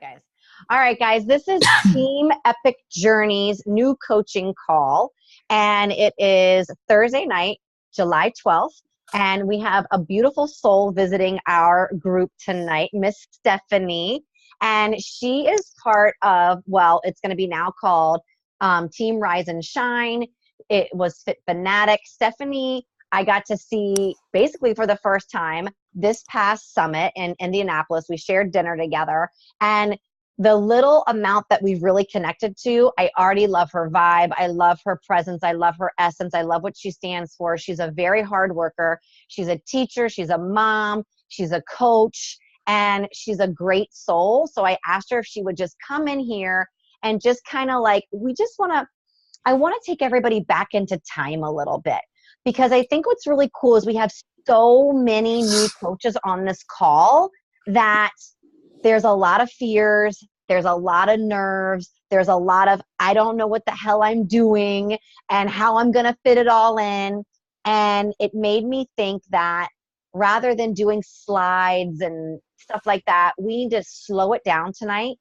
Guys. All right, guys, this is Team Epic Journeys new coaching call, and it is Thursday night, July 12th, and we have a beautiful soul visiting our group tonight, Miss Stephanie, and she is part of, well, it's going to be now called Team Rise and Shine. It was Fit Fanatic. Stephanie, I got to see basically for the first time this past summit in Indianapolis. We shared dinner together, and the little amount that we've really connected to, I already love her vibe. I love her presence. I love her essence. I love what she stands for. She's a very hard worker. She's a teacher. She's a mom. She's a coach, and she's a great soul. So I asked her if she would just come in here and just kind of like, I want to take everybody back into time a little bit, because I think what's really cool is we have so many new coaches on this call that there's a lot of fears, there's a lot of nerves, there's a lot of, I don't know what the hell I'm doing and how I'm going to fit it all in. And it made me think that rather than doing slides and stuff like that, we need to slow it down tonight,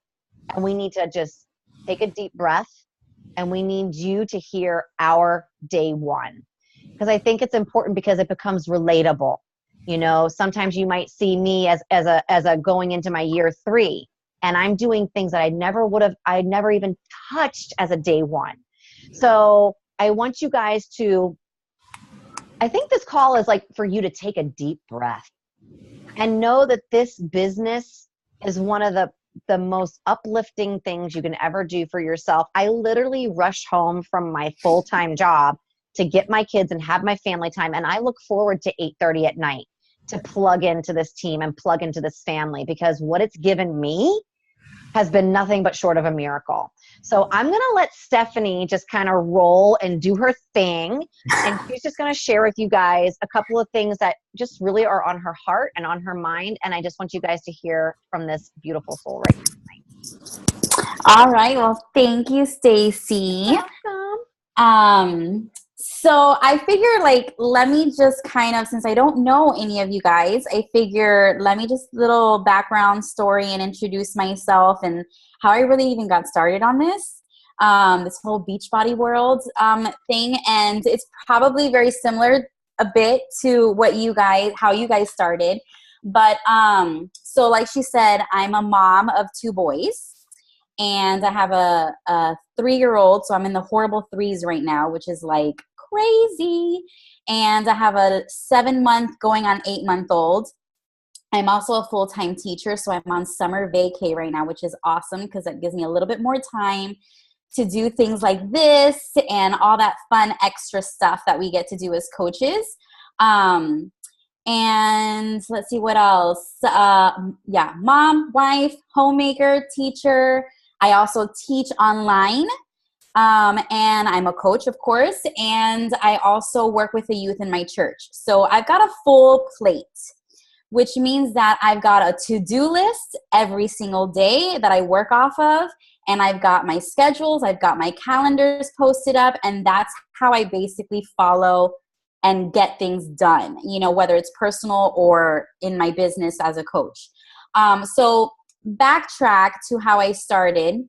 and we need to just take a deep breath, and we need you to hear our day one. Because I think it's important, because it becomes relatable. You know, sometimes you might see me as a going into my year 3, and I'm doing things that I'd never even touched as a day one. So I want you guys to, I think this call is like for you to take a deep breath and know that this business is one of the most uplifting things you can ever do for yourself. I literally rush home from my full-time job to get my kids and have my family time. And I look forward to 8:30 at night to plug into this team and plug into this family, because what it's given me has been nothing but short of a miracle. So I'm going to let Stephanie just kind of roll and do her thing. And she's just going to share with you guys a couple of things that just really are on her heart and on her mind. And I just want you guys to hear from this beautiful soul right now. All right. Well, thank you, Stacy. Welcome. So I figure, let me just kind of, since I don't know any of you guys, I figure let me just little background story and introduce myself and how I really even got started on this whole Beachbody world thing. And it's probably very similar a bit to how you guys started. But so like she said, I'm a mom of 2 boys. And I have a 3-year-old, so I'm in the horrible 3s right now, which is like crazy. And I have a 7-month going on 8-month-old. I'm also a full-time teacher, so I'm on summer vacay right now, which is awesome because that gives me a little bit more time to do things like this and all that fun extra stuff that we get to do as coaches. And let's see what else. Mom, wife, homemaker, teacher. I also teach online, and I'm a coach, of course, and I also work with the youth in my church. So I've got a full plate, which means that I've got a to-do list every single day that I work off of, and I've got my schedules, I've got my calendars posted up, and that's how I basically follow and get things done, whether it's personal or in my business as a coach. So backtrack to how I started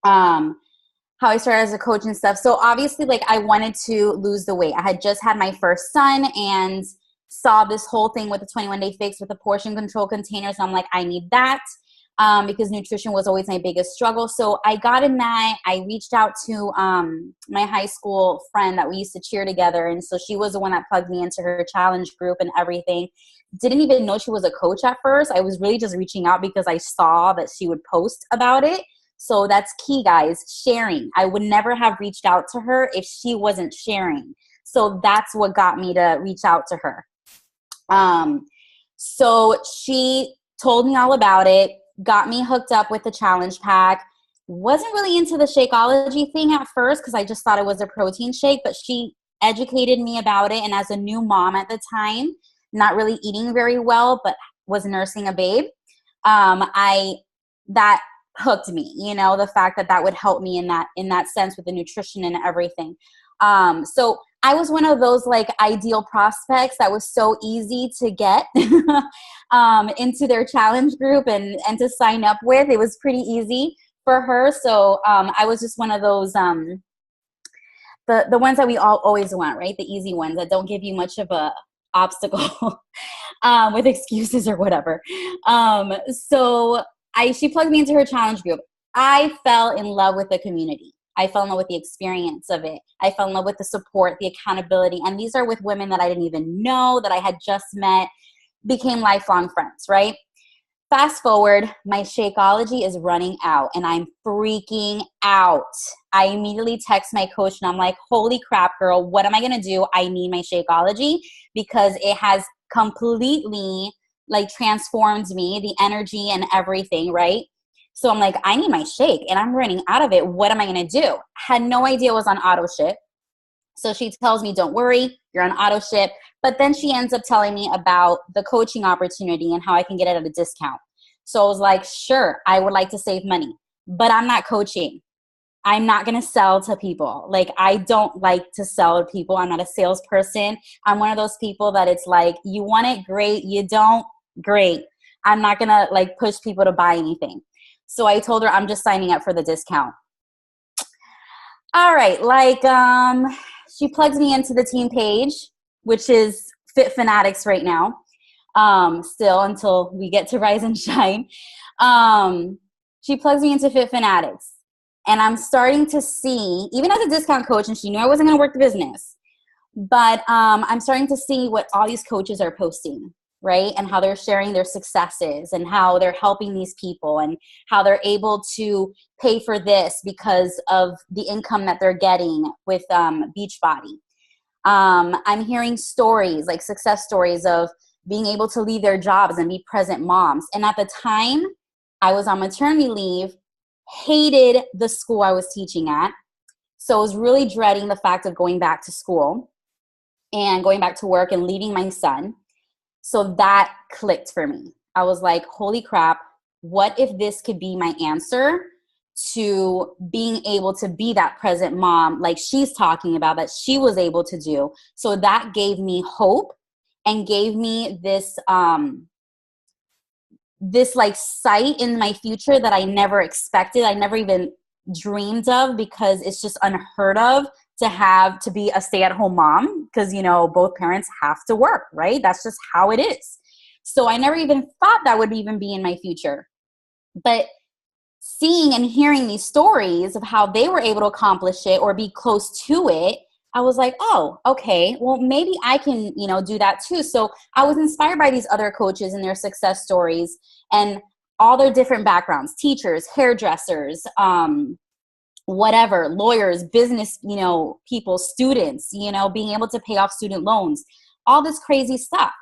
as a coach and stuff. So obviously, I wanted to lose the weight. I had just had my first son and saw this whole thing with the 21-day fix with the portion control containers. And I'm like, I need that because nutrition was always my biggest struggle. So I got in that. I reached out to my high school friend that we used to cheer together. And so she was the one that plugged me into her challenge group and everything. Didn't even know she was a coach at first. I was really just reaching out because I saw that she would post about it. So that's key, guys, sharing. I would never have reached out to her if she wasn't sharing. So that's what got me to reach out to her. So she told me all about it, got me hooked up with the challenge pack. Wasn't really into the Shakeology thing at first because I just thought it was a protein shake, but she educated me about it. And as a new mom at the time, not really eating very well, but was nursing a babe, that hooked me, the fact that would help me in that sense with the nutrition and everything. So I was one of those like ideal prospects that was so easy to get into their challenge group and to sign up with. It was pretty easy for her. So I was just one of those, the ones that we all always want, right? The easy ones that don't give you much of a obstacle with excuses or whatever. So she plugged me into her challenge group. I fell in love with the community. I fell in love with the experience of it. I fell in love with the support, the accountability. And these are with women that I didn't even know, that I had just met, became lifelong friends, right? Fast forward, my Shakeology is running out and I'm freaking out. I immediately text my coach and I'm like, holy crap, girl, what am I going to do? I need my Shakeology because it has completely like transformed me, the energy and everything, right? So I'm like, I need my shake and I'm running out of it. What am I going to do? Had no idea it was on auto ship. So she tells me, don't worry, you're on auto ship. But then she ends up telling me about the coaching opportunity and how I can get it at a discount. So I was like, sure, I would like to save money, but I'm not coaching. I'm not going to sell to people. Like, I don't like to sell to people. I'm not a salesperson. I'm one of those people that it's like, you want it, great. You don't, great. I'm not going to like push people to buy anything. So I told her I'm just signing up for the discount. All right. Like, she plugs me into the team page, which is Fit Fanatics right now. Still until we get to Rise and Shine. She plugs me into Fit Fanatics. And I'm starting to see, even as a discount coach, and she knew I wasn't going to work the business, but I'm starting to see what all these coaches are posting, right? And how they're sharing their successes and how they're helping these people and how they're able to pay for this because of the income that they're getting with Beachbody. I'm hearing stories, like success stories of being able to leave their jobs and be present moms. And at the time, I was on maternity leave, hated the school I was teaching at. So I was really dreading the fact of going back to school and going back to work and leaving my son. So that clicked for me. I was like, holy crap, what if this could be my answer to being able to be that present mom like she's talking about that she was able to do? So that gave me hope and gave me this this like sight in my future that I never expected. I never even dreamed of, because it's just unheard of to be a stay-at-home mom, because, you know, both parents have to work, right? That's just how it is. So I never even thought that would even be in my future. But seeing and hearing these stories of how they were able to accomplish it or be close to it, I was like, oh, okay, well, maybe I can, you know, do that too. So I was inspired by these other coaches and their success stories and all their different backgrounds, teachers, hairdressers, whatever, lawyers, business, you know, people, students, you know, being able to pay off student loans, all this crazy stuff.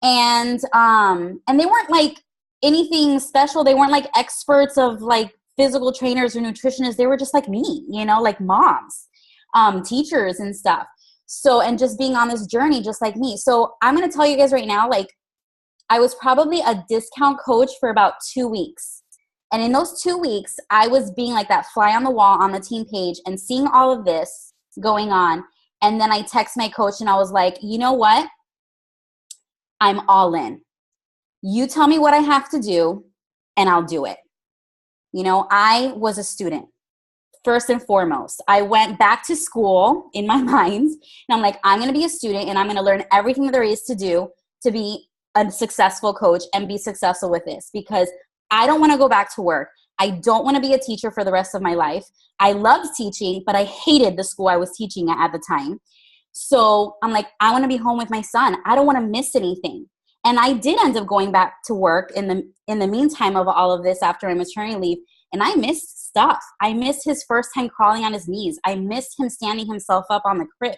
And they weren't like anything special. They weren't like experts of like physical trainers or nutritionists. They were just like me, you know, like moms, teachers and stuff. So, and just being on this journey, just like me. So I'm going to tell you guys right now, like, I was probably a discount coach for about 2 weeks. And in those 2 weeks, I was being like that fly on the wall on the team page and seeing all of this going on. And then I text my coach and I was like, you know what? I'm all in. You tell me what I have to do and I'll do it. You know, I was a student. First and foremost, I went back to school in my mind and I'm like, I'm going to be a student and I'm going to learn everything that there is to do to be a successful coach and be successful with this, because I don't want to go back to work. I don't want to be a teacher for the rest of my life. I loved teaching, but I hated the school I was teaching at the time. So I'm like, I want to be home with my son. I don't want to miss anything. And I did end up going back to work in the meantime of all of this after my maternity leave. And I missed stuff. I missed his first time crawling on his knees. I missed him standing himself up on the crib.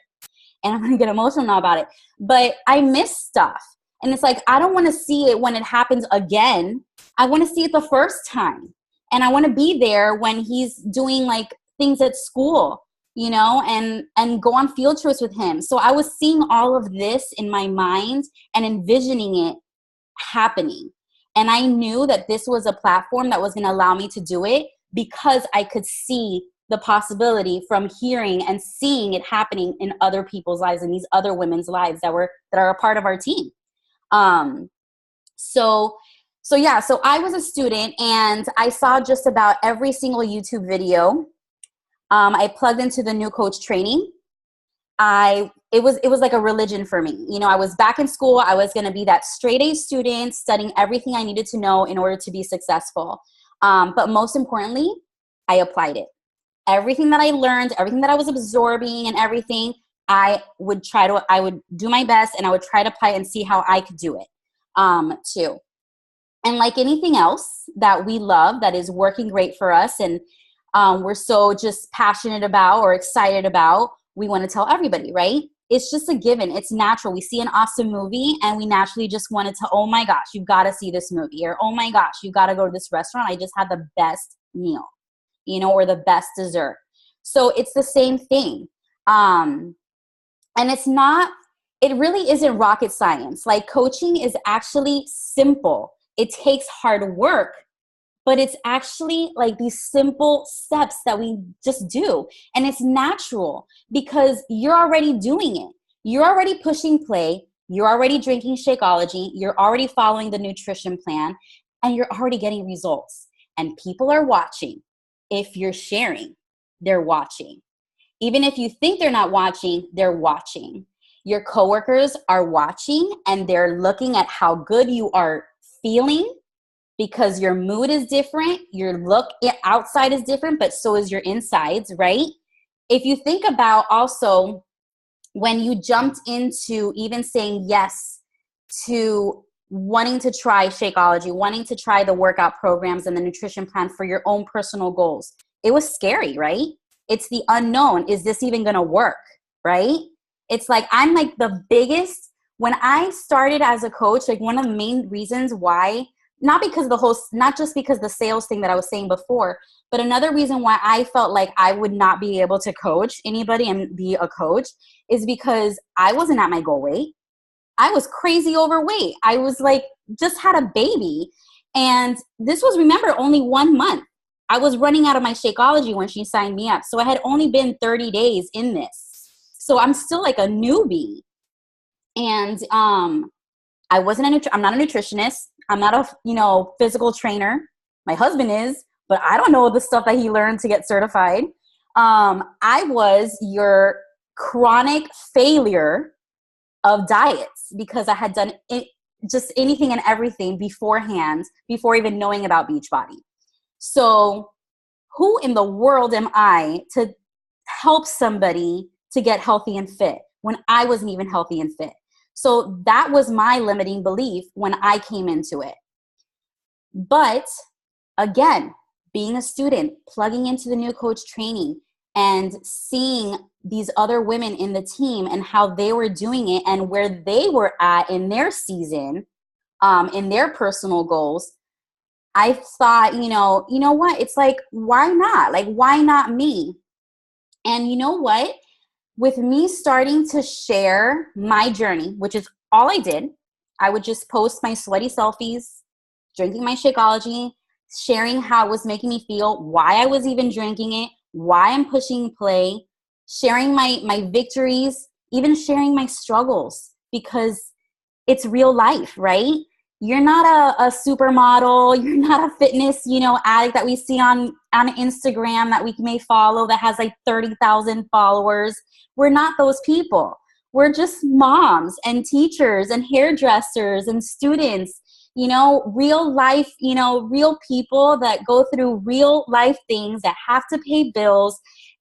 And I'm going to get emotional now about it. But I missed stuff. And it's like, I don't want to see it when it happens again. I want to see it the first time. And I want to be there when he's doing like things at school, you know, and go on field trips with him. So I was seeing all of this in my mind and envisioning it happening. And I knew that this was a platform that was going to allow me to do it because I could see the possibility from hearing and seeing it happening in other people's lives and these other women's lives that are a part of our team. So I was a student and I saw just about every single YouTube video. I plugged into the new coach training. It was like a religion for me. You know, I was back in school. I was going to be that straight A student studying everything I needed to know in order to be successful. But most importantly, I applied it. Everything that I learned, everything that I was absorbing and everything, I would do my best and I would try to apply it and see how I could do it too. And like anything else that we love that is working great for us and we're so just passionate about or excited about, we want to tell everybody, right? It's just a given. It's natural. We see an awesome movie and we naturally just want to tell, oh my gosh, you've got to see this movie. Or, oh my gosh, you got to go to this restaurant. I just had the best meal, you know, or the best dessert. So it's the same thing. And it really isn't rocket science. Like coaching is actually simple. It takes hard work, but it's actually like these simple steps that we just do. And it's natural because you're already doing it. You're already pushing play. You're already drinking Shakeology. You're already following the nutrition plan and you're already getting results. And people are watching. If you're sharing, they're watching. Even if you think they're not watching, they're watching. Your coworkers are watching and they're looking at how good you are feeling because your mood is different. Your look outside is different, but so is your insides, right? If you think about also when you jumped into even saying yes to wanting to try Shakeology, wanting to try the workout programs and the nutrition plan for your own personal goals, it was scary, right? It's the unknown. Is this even going to work, right? It's like, I'm like the biggest, when I started as a coach, like one of the main reasons why, not just because the sales thing that I was saying before, but another reason why I felt like I would not be able to coach anybody and be a coach is because I wasn't at my goal weight. I was crazy overweight. I was like, just had a baby. And this was, remember, only 1 month. I was running out of my Shakeology when she signed me up. So I had only been 30 days in this. So I'm still like a newbie. And I'm not a nutritionist. I'm not a, physical trainer. My husband is, but I don't know the stuff that he learned to get certified. I was your chronic failure of diets because I had done just anything and everything beforehand, before even knowing about Beachbody. So who in the world am I to help somebody to get healthy and fit when I wasn't even healthy and fit? So that was my limiting belief when I came into it. But again, being a student, plugging into the new coach training and seeing these other women in the team and how they were doing it and where they were at in their season, in their personal goals, I thought, you know what? It's like, why not? Like, why not me? And you know what? With me starting to share my journey, which is all I did, I would just post my sweaty selfies, drinking my Shakeology, sharing how it was making me feel, why I was even drinking it, why I'm pushing play, sharing my victories, even sharing my struggles, because it's real life, right? You're not a supermodel. You're not a fitness, addict that we see on Instagram that we may follow that has like 30,000 followers. We're not those people. We're just moms and teachers and hairdressers and students, real life, real people that go through real life things that have to pay bills.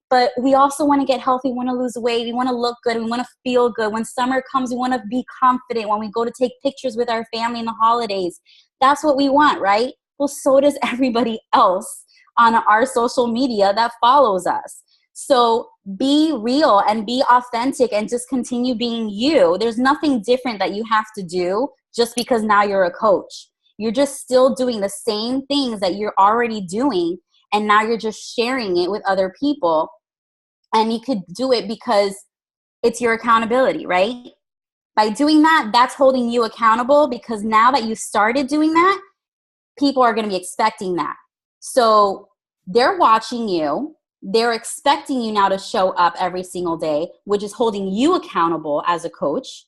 But we also want to get healthy, we want to lose weight, we want to look good, we want to feel good. When summer comes, we want to be confident. When we go to take pictures with our family in the holidays, that's what we want, right? Well, so does everybody else on our social media that follows us. So be real and be authentic and just continue being you. There's nothing different that you have to do just because now you're a coach. You're just still doing the same things that you're already doing, and now you're just sharing it with other people. And you could do it because it's your accountability, right? By doing that, that's holding you accountable, because now that you started doing that, people are going to be expecting that. So they're watching you. they're expecting you now to show up every single day, which is holding you accountable as a coach,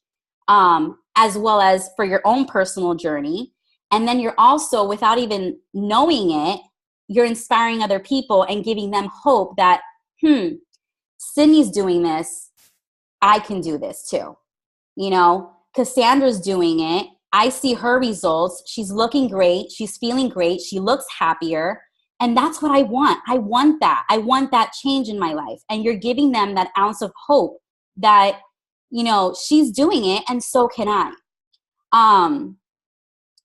as well as for your own personal journey. And then you're also, without even knowing it, you're inspiring other people and giving them hope that, Sydney's doing this. I can do this too. You know, Cassandra's doing it. I see her results. She's looking great. She's feeling great. She looks happier. And that's what I want. I want that. I want that change in my life. And you're giving them that ounce of hope that, you know, she's doing it and so can I.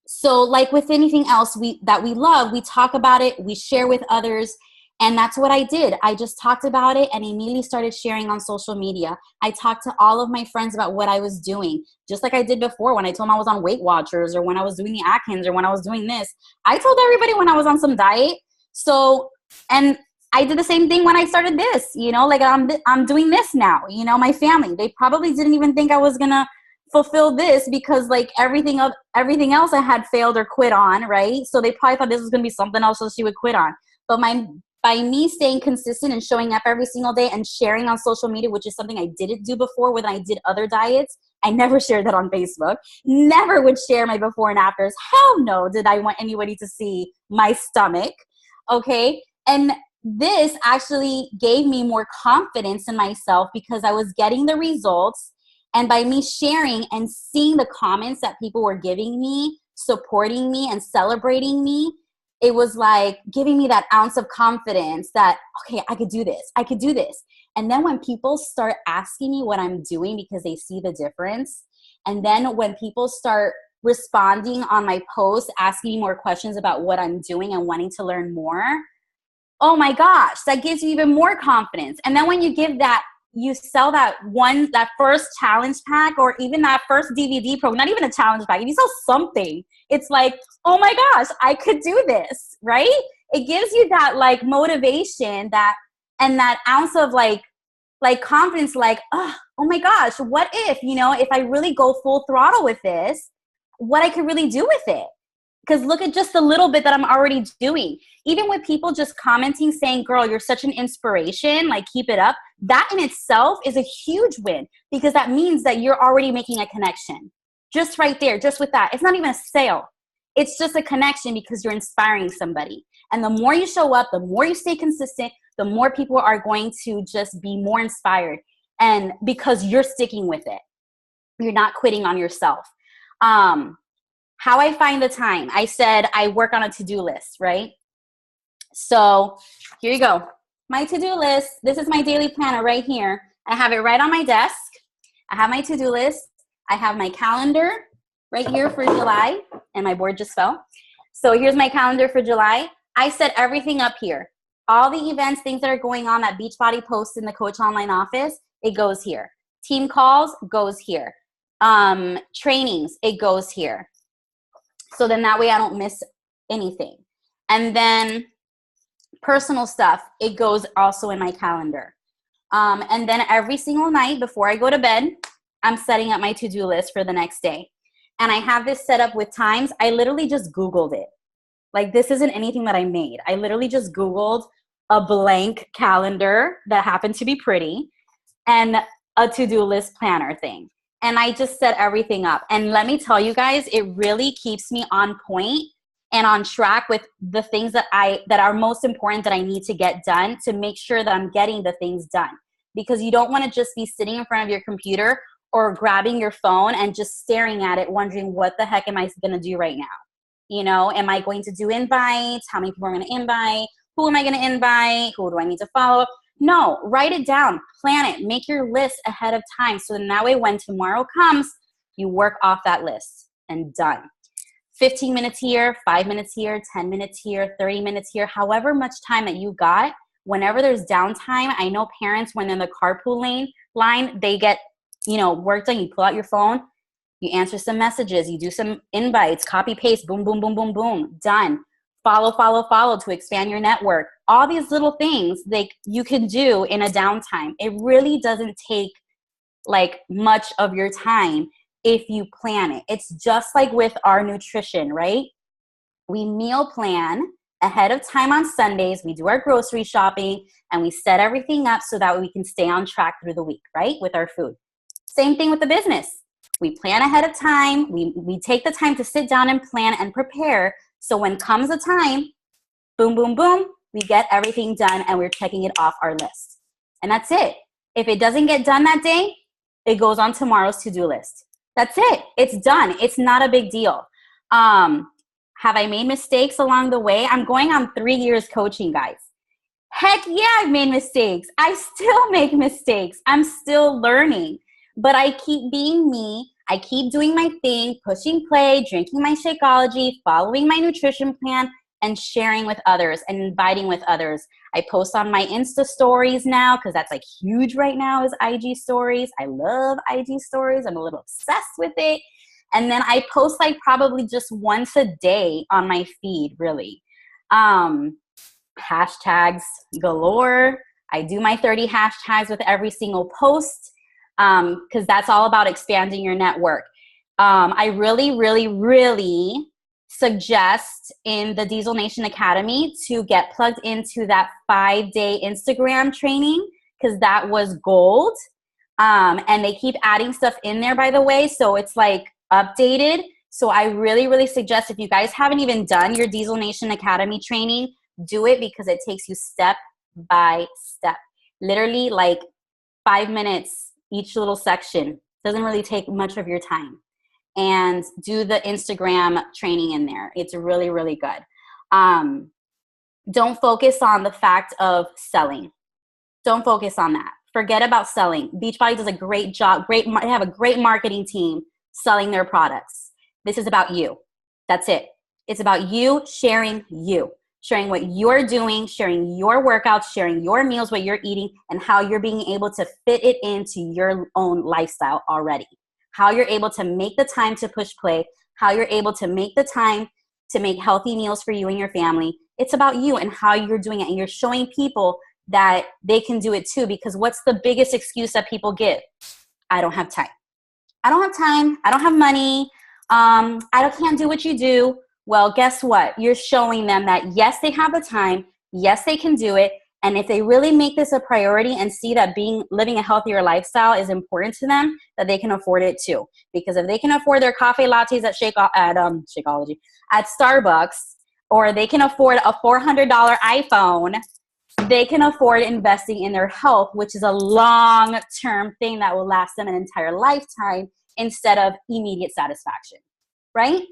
So like with anything else that we love, we talk about it, we share with others. And that's what I did. I just talked about it and immediately started sharing on social media. I talked to all of my friends about what I was doing, just like I did before when I told them I was on Weight Watchers or when I was doing the Atkins or when I was doing this. I told everybody when I was on some diet. So, and I did the same thing when I started this, you know, like I'm doing this now, you know, my family, they probably didn't even think I was going to fulfill this because like everything else I had failed or quit on, right? So they probably thought this was going to be something else that she would quit on. But by me staying consistent and showing up every single day and sharing on social media, which is something I didn't do before when I did other diets, I never shared that on Facebook, never would share my before and afters. Hell no, did I want anybody to see my stomach, okay? And this actually gave me more confidence in myself because I was getting the results. And by me sharing and seeing the comments that people were giving me, supporting me and celebrating me, it was like giving me that ounce of confidence that, okay, I could do this. I could do this. And then when people start asking me what I'm doing because they see the difference, and then when people start responding on my posts, asking me more questions about what I'm doing and wanting to learn more, oh my gosh, that gives you even more confidence. And then when you give that, you sell that first challenge pack or even that first DVD program, not even a challenge pack, if you sell something, it's like, oh my gosh, I could do this, right? It gives you that like motivation and that ounce of like confidence, like, oh my gosh, what if, you know, if I really go full throttle with this, what I could really do with it? Because look at just the little bit that I'm already doing. Even with people just commenting saying, girl, you're such an inspiration, like keep it up. That in itself is a huge win because that means that you're already making a connection. Just right there, just with that. It's not even a sale. It's just a connection because you're inspiring somebody. And the more you show up, the more you stay consistent, the more people are going to just be more inspired. And because you're sticking with it, you're not quitting on yourself. How I find the time. I said I work on a to-do list, right? So here you go. My to-do list. This is my daily planner right here. I have it right on my desk. I have my to-do list. I have my calendar right here for July, and my board just fell. So here's my calendar for July. I set everything up here. All the events, things that are going on that Beachbody posts in the Coach Online office, it goes here. Team calls goes here. Trainings, it goes here. So then that way I don't miss anything. And then personal stuff, it goes also in my calendar. And then every single night before I go to bed, I'm setting up my to-do list for the next day. And I have this set up with times. I literally just Googled it. Like this isn't anything that I made. I literally just Googled a blank calendar that happened to be pretty and a to-do list planner thing. And I just set everything up. And let me tell you guys, it really keeps me on point and on track with the things that are most important that I need to get done to make sure that I'm getting the things done. Because you don't want to just be sitting in front of your computer or grabbing your phone and just staring at it, wondering what the heck am I going to do right now? You know, am I going to do invites? How many people am I going to invite? Who am I going to invite? Who do I need to follow? No, write it down, plan it, make your list ahead of time. So then that way when tomorrow comes, you work off that list and done. 15 minutes here, 5 minutes here, 10 minutes here, 30 minutes here, however much time that you got, whenever there's downtime. I know parents, when they're in the carpool line, they get, work done. You pull out your phone, you answer some messages, you do some invites, copy, paste, boom, boom, boom, boom, boom, done. Follow to expand your network. All these little things you can do in a downtime. It really doesn't take like much of your time if you plan it. It's just like with our nutrition, right? We meal plan ahead of time on Sundays. We do our grocery shopping and we set everything up so that we can stay on track through the week, right? With our food. Same thing with the business. We plan ahead of time. We take the time to sit down and plan and prepare. So when comes the time, boom, boom, boom, we get everything done and we're checking it off our list. And that's it. If it doesn't get done that day, it goes on tomorrow's to-do list. That's it. It's done. It's not a big deal. Have I made mistakes along the way? I'm going on 3 years coaching, guys. Heck yeah, I've made mistakes. I still make mistakes. I'm still learning. But I keep being me. I keep doing my thing, pushing play, drinking my Shakeology, following my nutrition plan, and sharing with others and inviting with others. I post on my Insta stories now because that's like huge right now is IG stories. I love IG stories. I'm a little obsessed with it. And then I post like probably just once a day on my feed, really. Hashtags galore. I do my 30 hashtags with every single post because that's all about expanding your network. I really, really, really suggest in the Diesel Nation Academy to get plugged into that 5-day Instagram training because that was gold. And they keep adding stuff in there, by the way. So it's like updated. So I really, really suggest if you guys haven't even done your Diesel Nation Academy training, do it because it takes you step by step. Literally like 5 minutes each little section. Doesn't really take much of your time. And do the Instagram training in there. It's really, really good. Don't focus on the fact of selling. Don't focus on that. Forget about selling. Beachbody does a great job. They have a great marketing team selling their products. This is about you. That's it. It's about you sharing what you're doing, sharing your workouts, sharing your meals, what you're eating, and how you're being able to fit it into your own lifestyle already. How you're able to make the time to push play, how you're able to make the time to make healthy meals for you and your family. It's about you and how you're doing it. And you're showing people that they can do it too, because what's the biggest excuse that people give? I don't have time. I don't have time. I don't have money. Can't do what you do. Well, guess what? You're showing them that yes, they have the time. Yes, they can do it. And if they really make this a priority and see that living a healthier lifestyle is important to them, that they can afford it too. Because if they can afford their coffee lattes at Shakeology, at Starbucks, or they can afford a $400 iPhone, they can afford investing in their health, which is a long-term thing that will last them an entire lifetime instead of immediate satisfaction, right?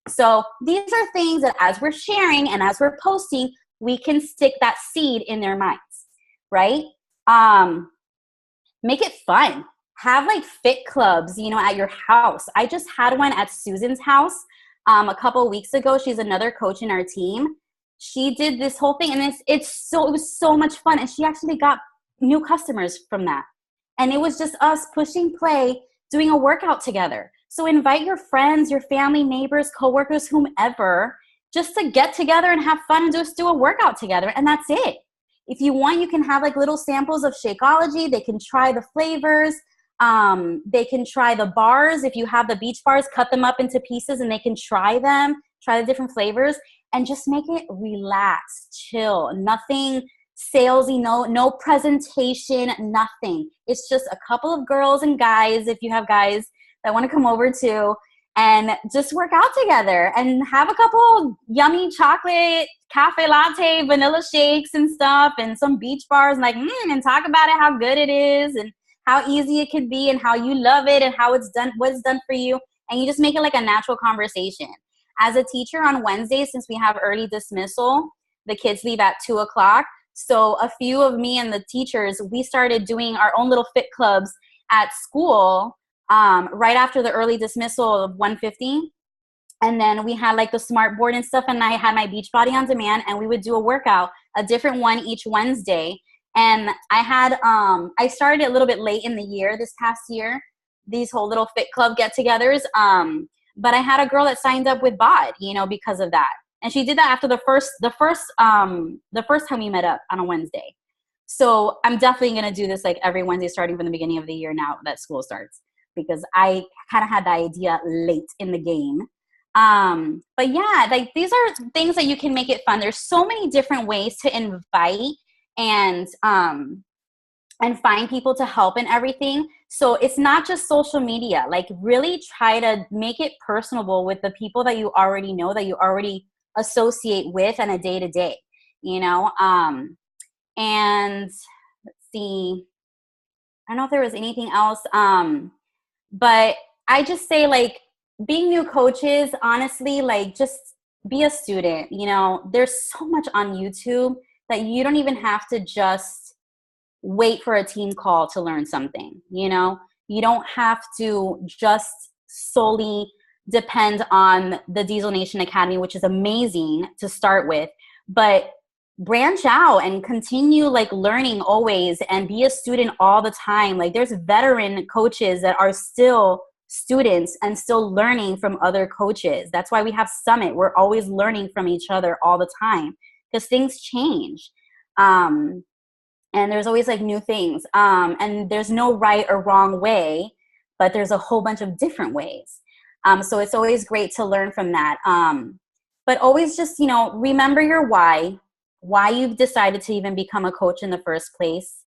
So these are things that as we're sharing and as we're posting, we can stick that seed in their minds, right? Make it fun. Have like fit clubs, at your house. I just had one at Susan's house a couple of weeks ago. She's another coach in our team. She did this whole thing, and it was so much fun. And she actually got new customers from that. And it was just us pushing play, doing a workout together. So invite your friends, your family, neighbors, coworkers, whomever, just to get together and have fun and just do a workout together. And that's it. If you want, you can have like little samples of Shakeology. They can try the flavors. They can try the bars. If you have the beach bars, cut them up into pieces and they can try them, try the different flavors, and just make it relaxed, chill, nothing salesy, no presentation, nothing. It's just a couple of girls and guys, if you have guys that want to come over too, and just work out together and have a couple yummy chocolate, cafe latte, vanilla shakes and stuff, and some beach bars, and talk about it, how good it is and how easy it could be and how you love it and how it's done, what it's done for you. And you just make it like a natural conversation. As a teacher on Wednesdays, since we have early dismissal, the kids leave at 2:00. So a few of me and the teachers, we started doing our own little fit clubs at school right after the early dismissal of 1:50. And then we had like the smart board and stuff, and I had my Beachbody On Demand, and we would do a workout, a different one each Wednesday. And I started a little bit late in the year, this past year, these whole little fit club get-togethers. But I had a girl that signed up with BOD, because of that. And she did that after the first time we met up on a Wednesday. So I'm definitely going to do this like every Wednesday starting from the beginning of the year now that school starts, because I kind of had the idea late in the game. But yeah, like these are things that you can make it fun. There's so many different ways to invite and find people to help and everything. So it's not just social media. Like really try to make it personable with the people that you already know, that you already associate with on a day to day, you know? And let's see, I don't know if there was anything else. But I just say like being new coaches, honestly, like just be a student. You know, there's so much on YouTube that you don't even have to just wait for a team call to learn something. You know, you don't have to just solely depend on the Diesel Nation Academy, which is amazing to start with, but branch out and continue like learning always and be a student all the time. Like there's veteran coaches that are still students and still learning from other coaches. That's why we have Summit. We're always learning from each other all the time because things change. And there's always like new things. And there's no right or wrong way, but there's a whole bunch of different ways. So it's always great to learn from that. But always just, you know, remember your why you've decided to even become a coach in the first place,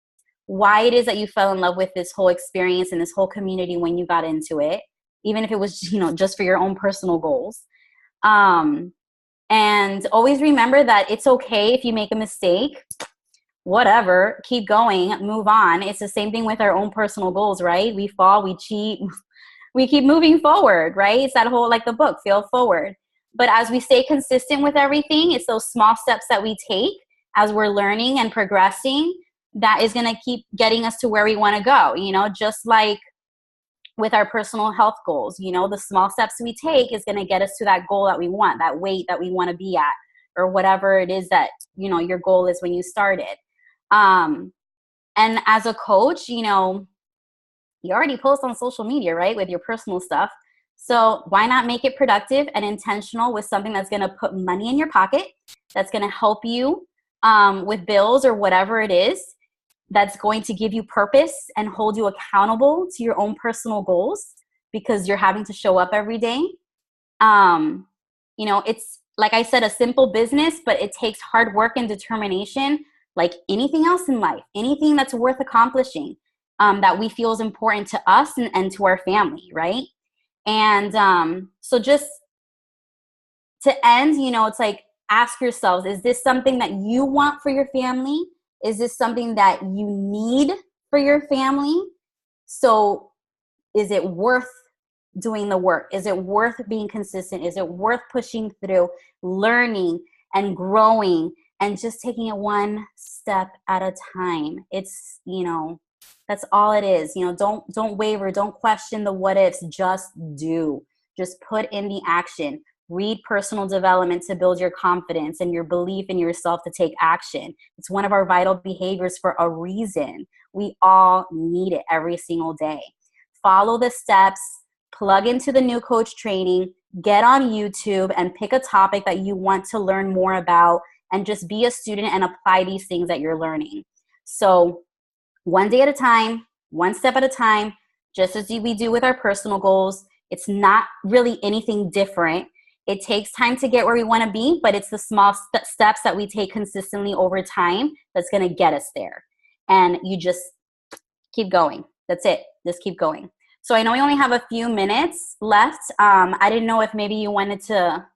why it is that you fell in love with this whole experience and this whole community when you got into it, even if it was, you know, just for your own personal goals. And always remember that it's okay if you make a mistake, whatever, keep going, move on. It's the same thing with our own personal goals, right? We fall, we cheat, we keep moving forward, right? It's that whole, like the book, Fail Forward. But as we stay consistent with everything, it's those small steps that we take as we're learning and progressing that is going to keep getting us to where we want to go. You know, just like with our personal health goals, you know, the small steps we take is going to get us to that goal that we want, that weight that we want to be at, or whatever it is that, you know, your goal is when you started. And as a coach, you know, you already post on social media, right, with your personal stuff. So why not make it productive and intentional with something that's going to put money in your pocket, that's going to help you with bills or whatever it is, that's going to give you purpose and hold you accountable to your own personal goals because you're having to show up every day. You know, it's, like I said, a simple business, but it takes hard work and determination like anything else in life, anything that's worth accomplishing that we feel is important to us and to our family, right? And so just to end, you know, it's like, ask yourselves, is this something that you want for your family? Is this something that you need for your family? So is it worth doing the work? Is it worth being consistent? Is it worth pushing through, learning and growing and just taking it one step at a time? It's, you know, that's all it is. You know, don't waver, don't question the what ifs, just do. Just put in the action. Read personal development to build your confidence and your belief in yourself to take action. It's one of our vital behaviors for a reason. We all need it every single day. Follow the steps, plug into the new coach training, get on YouTube and pick a topic that you want to learn more about and just be a student and apply these things that you're learning. So one day at a time, one step at a time, just as we do with our personal goals. It's not really anything different. It takes time to get where we want to be, but it's the small steps that we take consistently over time that's going to get us there. And you just keep going. That's it. Just keep going. So I know we only have a few minutes left. I didn't know if maybe you wanted to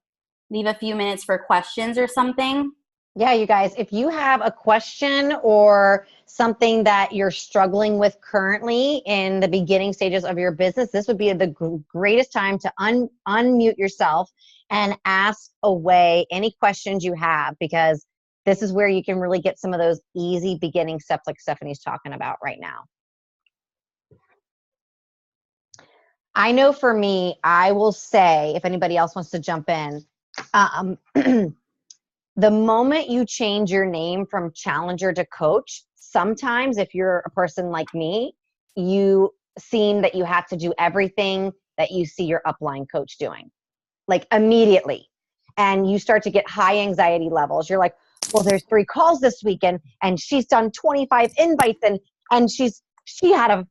leave a few minutes for questions or something. Yeah, you guys, if you have a question or something that you're struggling with currently in the beginning stages of your business, this would be the greatest time to unmute yourself and ask away any questions you have, because this is where you can really get some of those easy beginning steps like Stephanie's talking about right now. I know for me, I will say, if anybody else wants to jump in, the moment you change your name from challenger to coach, sometimes if you're a person like me, you seem that you have to do everything that you see your upline coach doing, like immediately. And you start to get high anxiety levels. You're like, well, there's 3 calls this weekend and she's done 25 invites and she had a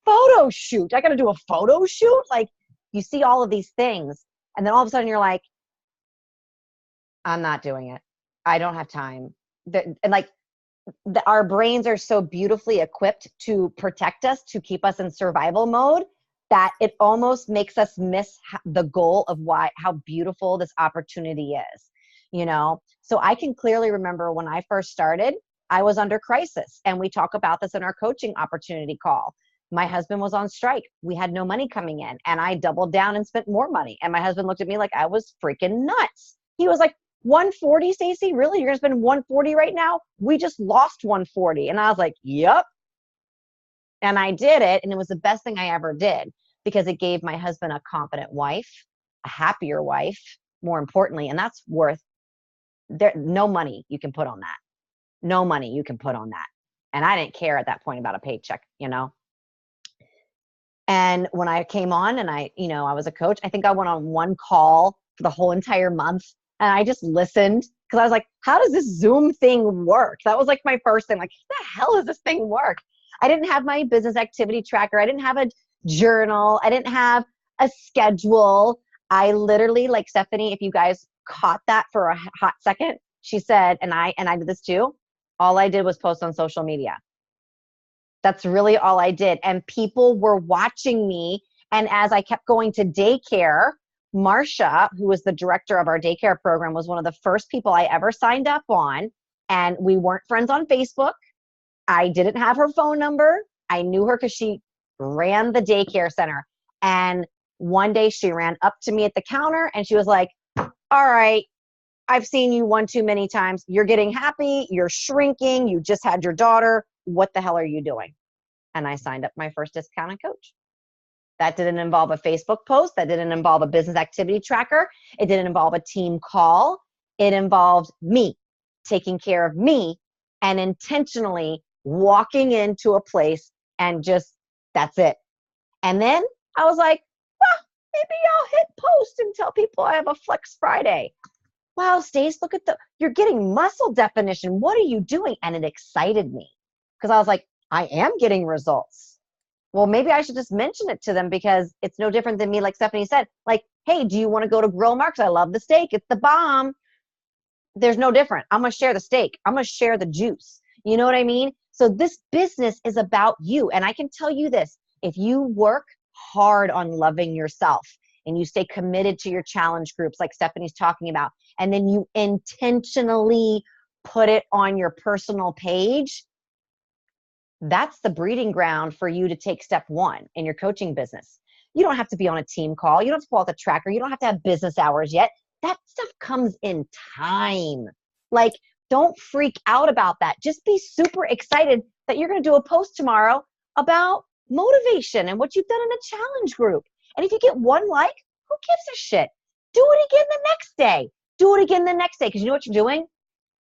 photo shoot. I got to do a photo shoot. Like, you see all of these things. And then all of a sudden you're like, I'm not doing it. I don't have time. And like our brains are so beautifully equipped to protect us, to keep us in survival mode, that it almost makes us miss the goal of how beautiful this opportunity is, you know? So I can clearly remember when I first started, I was under crisis, and we talk about this in our coaching opportunity call. My husband was on strike. We had no money coming in, and I doubled down and spent more money. And my husband looked at me like I was freaking nuts. He was like, 140, Stacey? Really? You're going to spend 140 right now? We just lost 140. And I was like, yep. And I did it. And it was the best thing I ever did, because it gave my husband a confident wife, a happier wife, more importantly. And that's worth no money you can put on that. No money you can put on that. And I didn't care at that point about a paycheck, you know? And when I came on and I was a coach, I think I went on one call for the whole entire month. And I just listened, because I was like, how does this Zoom thing work? That was like my first thing. Like, how the hell does this thing work? I didn't have my business activity tracker. I didn't have a journal. I didn't have a schedule. I literally, like Stephanie, if you guys caught that for a hot second, she said, and I did this too, all I did was post on social media. That's really all I did. And people were watching me. And as I kept going to daycare, Marsha, who was the director of our daycare program, was one of the first people I ever signed up on. And we weren't friends on Facebook. I didn't have her phone number. I knew her because she ran the daycare center. And one day she ran up to me at the counter and she was like, all right, I've seen you one too many times. You're getting happy. You're shrinking. You just had your daughter. What the hell are you doing? And I signed up my first discounted coach. That didn't involve a Facebook post. That didn't involve a business activity tracker. It didn't involve a team call. It involved me taking care of me and intentionally walking into a place and just, that's it. And then I was like, well, maybe I'll hit post and tell people I have a Flex Friday. Wow, Stace, look at you're getting muscle definition. What are you doing? And it excited me, because I was like, I am getting results. Well, maybe I should just mention it to them, because it's no different than me, like Stephanie said, like, hey, do you want to go to Grill Marks? I love the steak. It's the bomb. There's no different. I'm going to share the steak. I'm going to share the juice. You know what I mean? So this business is about you. And I can tell you this, if you work hard on loving yourself and you stay committed to your challenge groups like Stephanie's talking about, and then you intentionally put it on your personal page, that's the breeding ground for you to take step one in your coaching business. You don't have to be on a team call. You don't have to pull out the tracker. You don't have to have business hours yet. That stuff comes in time. Like, don't freak out about that. Just be super excited that you're going to do a post tomorrow about motivation and what you've done in a challenge group. And if you get one like, who gives a shit? Do it again the next day. Do it again the next day. Because you know what you're doing?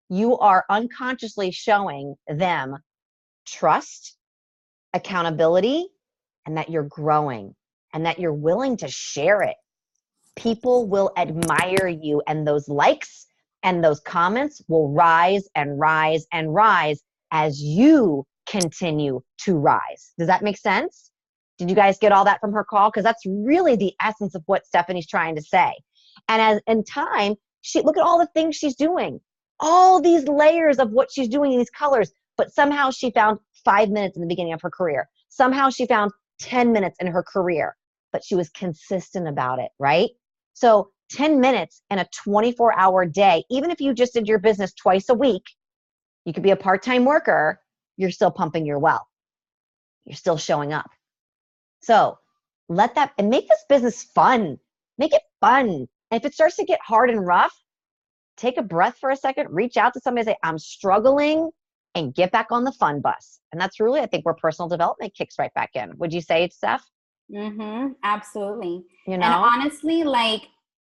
You are unconsciously showing them trust, accountability, and that you're growing and that you're willing to share it. People will admire you, and those likes and those comments will rise and rise and rise as you continue to rise. Does that make sense? Did you guys get all that from her call? Because that's really the essence of what Stephanie's trying to say. And as in time, look at all the things she's doing, all these layers of what she's doing in these colors. But somehow she found 5 minutes in the beginning of her career. Somehow she found 10 minutes in her career, but she was consistent about it, right? So 10 minutes in a 24-hour day, even if you just did your business twice a week, you could be a part-time worker, you're still pumping your well. You're still showing up. So let that, and make this business fun. Make it fun. And if it starts to get hard and rough, take a breath for a second, reach out to somebody and say, I'm struggling, and get back on the fun bus. And that's really, I think, where personal development kicks right back in. Would you say, Steph? Mm-hmm. Absolutely. You know? And honestly, like,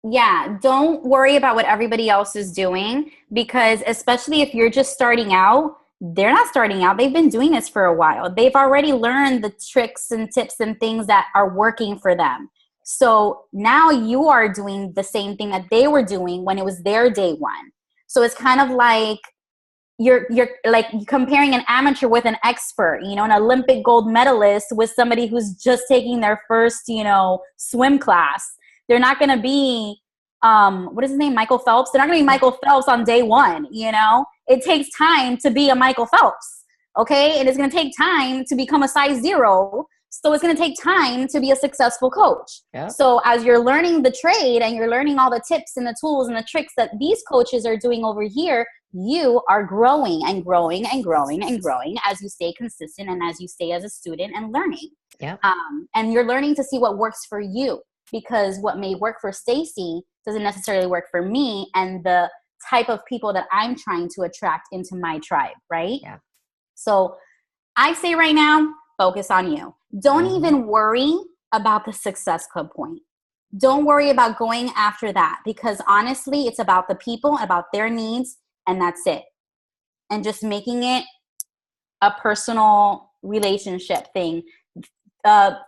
yeah, don't worry about what everybody else is doing, because especially if you're just starting out, they're not starting out. They've been doing this for a while. They've already learned the tricks and tips and things that are working for them. So now you are doing the same thing that they were doing when it was their day one. So it's kind of like, you're like comparing an amateur with an expert, you know, an Olympic gold medalist with somebody who's just taking their first, swim class. They're not going to be, what is his name? Michael Phelps. They're not going to be Michael Phelps on day one. You know, it takes time to be a Michael Phelps. Okay. And it's going to take time to become a size 0. So it's going to take time to be a successful coach. Yeah. So as you're learning the trade and you're learning all the tips and the tools and the tricks that these coaches are doing over here, you are growing and growing and growing and growing as you stay consistent and as you stay as a student and learning. Yeah. And you're learning to see what works for you, because what may work for Stacy doesn't necessarily work for me and the type of people that I'm trying to attract into my tribe, right? Yeah. So I say right now, focus on you. Don't even worry about the Success Club point. Don't worry about going after that, because honestly, it's about the people, about their needs, and that's it. And just making it a personal relationship thing.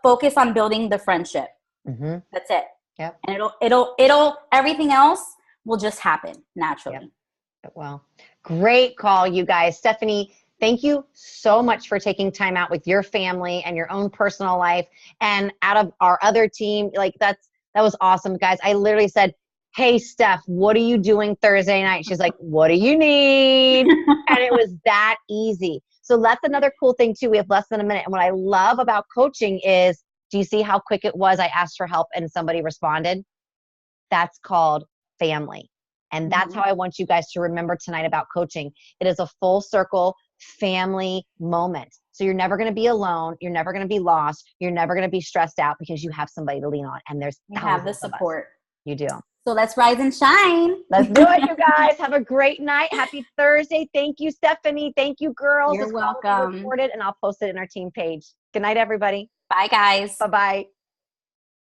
Focus on building the friendship. That's it. Yep. And it'll everything else will just happen naturally. Yep. Well, great call, you guys. Stephanie, thank you so much for taking time out with your family and your own personal life. And out of our other team, like that was awesome, guys. I literally said, hey, Steph, what are you doing Thursday night? She's like, what do you need? And it was that easy. So that's another cool thing too. We have less than a minute. And what I love about coaching is, do you see how quick it was? I asked for help and somebody responded. That's called family. And that's how I want you guys to remember tonight about coaching. It is a full circle family moment. So you're never going to be alone. You're never going to be lost. You're never going to be stressed out, because you have somebody to lean on. And there's you have the support. You do. So let's rise and shine. Let's do it, you guys. Have a great night. Happy Thursday. Thank you, Stephanie. Thank you, girls. You're welcome. Recorded, and I'll post it in our team page. Good night, everybody. Bye, guys. Bye-bye.